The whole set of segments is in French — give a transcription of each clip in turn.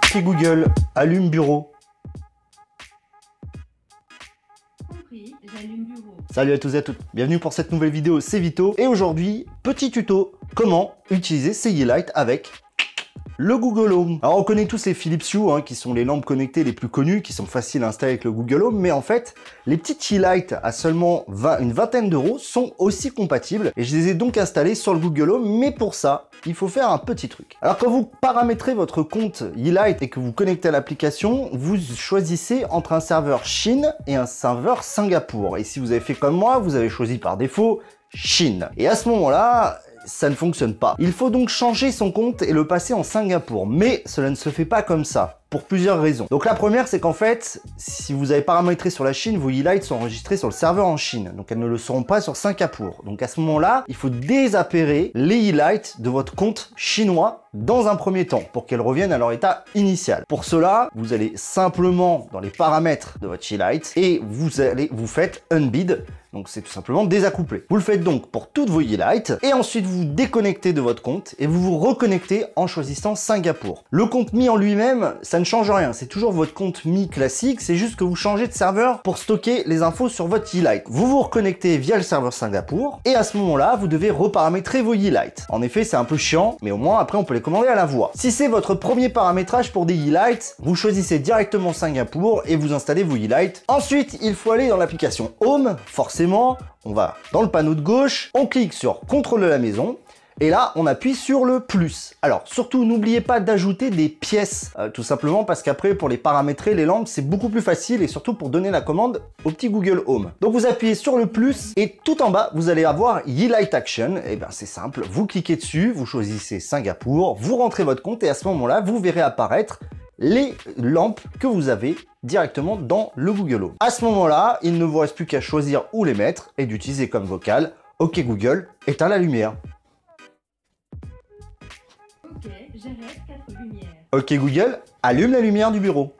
Ok Google, allume bureau. Compris, j'allume bureau. Salut à tous et à toutes, bienvenue pour cette nouvelle vidéo, c'est Vito. Et aujourd'hui, petit tuto, comment utiliser ces Yeelight avec le Google Home. Alors on connaît tous les Philips Hue, qui sont les lampes connectées les plus connues, qui sont faciles à installer avec le Google Home, mais en fait, les petites Yeelight à seulement une vingtaine d'euros sont aussi compatibles, et je les ai donc installées sur le Google Home, mais pour ça, il faut faire un petit truc. Alors quand vous paramétrez votre compte Yeelight et que vous connectez à l'application, vous choisissez entre un serveur Chine et un serveur Singapour. Et si vous avez fait comme moi, vous avez choisi par défaut Chine. Et à ce moment-là, ça ne fonctionne pas. Il faut donc changer son compte et le passer en Singapour. Mais cela ne se fait pas comme ça, pour plusieurs raisons. Donc la première, c'est qu'en fait, si vous avez paramétré sur la Chine, vos Yeelight sont enregistrés sur le serveur en Chine. Donc elles ne le seront pas sur Singapour. Donc à ce moment-là, il faut désappairer les Yeelight de votre compte chinois dans un premier temps, pour qu'elles reviennent à leur état initial. Pour cela, vous allez simplement dans les paramètres de votre Yeelight et vous faites Unbid. Donc c'est tout simplement désaccoupler. Vous le faites donc pour toutes vos Yeelight et ensuite vous déconnectez de votre compte et vous vous reconnectez en choisissant Singapour. Le compte Mi en lui-même, ça ne change rien. C'est toujours votre compte Mi classique, c'est juste que vous changez de serveur pour stocker les infos sur votre Yeelight. Vous vous reconnectez via le serveur Singapour et à ce moment-là, vous devez reparamétrer vos Yeelight. En effet, c'est un peu chiant, mais au moins après on peut les commander à la voix. Si c'est votre premier paramétrage pour des Yeelight, vous choisissez directement Singapour et vous installez vos Yeelight. Ensuite, il faut aller dans l'application Home, forcément. On va dans le panneau de gauche, on clique sur contrôle de la maison et là on appuie sur le plus. Alors surtout n'oubliez pas d'ajouter des pièces, tout simplement parce qu'après pour les paramétrer les lampes c'est beaucoup plus facile et surtout pour donner la commande au petit Google Home. Donc vous appuyez sur le plus et tout en bas vous allez avoir Yeelight Action. Et bien c'est simple, vous cliquez dessus, vous choisissez Singapour, vous rentrez votre compte et à ce moment-là vous verrez apparaître les lampes que vous avez directement dans le Google Home. À ce moment-là, il ne vous reste plus qu'à choisir où les mettre et d'utiliser comme vocal « Ok Google, éteins la lumière ». Ok, j'arrête 4 lumières. Ok Google, allume la lumière du bureau.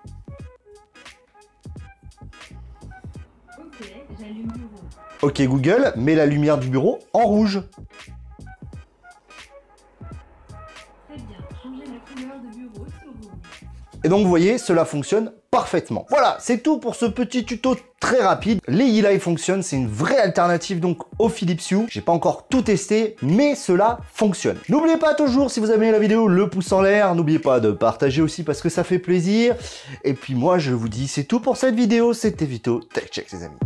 Ok, j'allume bureau. Ok Google, mets la lumière du bureau en rouge. Très bien, changez la couleur de bureau sur rouge. Et donc vous voyez, cela fonctionne parfaitement. Voilà, c'est tout pour ce petit tuto très rapide. Les Yeelight fonctionnent, c'est une vraie alternative donc au Philips Hue. J'ai pas encore tout testé, mais cela fonctionne. N'oubliez pas toujours, si vous avez aimé la vidéo, le pouce en l'air. N'oubliez pas de partager aussi parce que ça fait plaisir. Et puis moi, je vous dis, c'est tout pour cette vidéo. C'était Vito, Tech Check les amis.